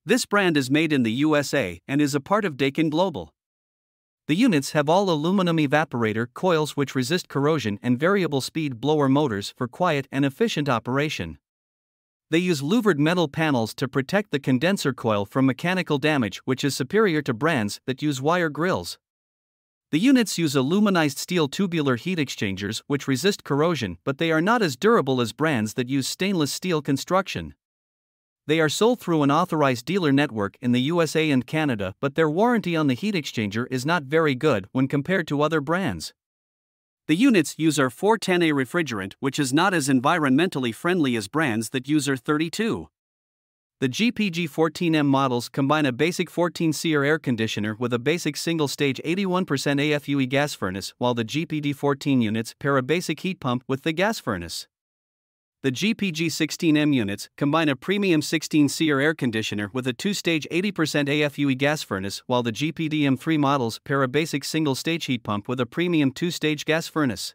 This brand is made in the USA and is a part of Daikin Global. The units have all aluminum evaporator coils which resist corrosion and variable speed blower motors for quiet and efficient operation. They use louvered metal panels to protect the condenser coil from mechanical damage, which is superior to brands that use wire grills. The units use aluminized steel tubular heat exchangers which resist corrosion, but they are not as durable as brands that use stainless steel construction. They are sold through an authorized dealer network in the USA and Canada, but their warranty on the heat exchanger is not very good when compared to other brands. The units use R410A refrigerant, which is not as environmentally friendly as brands that use R32. The GPG14M models combine a basic 14-seer air conditioner with a basic single-stage 81% AFUE gas furnace, while the GPD14 units pair a basic heat pump with the gas furnace. The GPG16M units combine a premium 16-seer air conditioner with a two-stage 80% AFUE gas furnace, while the GPDM3 models pair a basic single-stage heat pump with a premium two-stage gas furnace.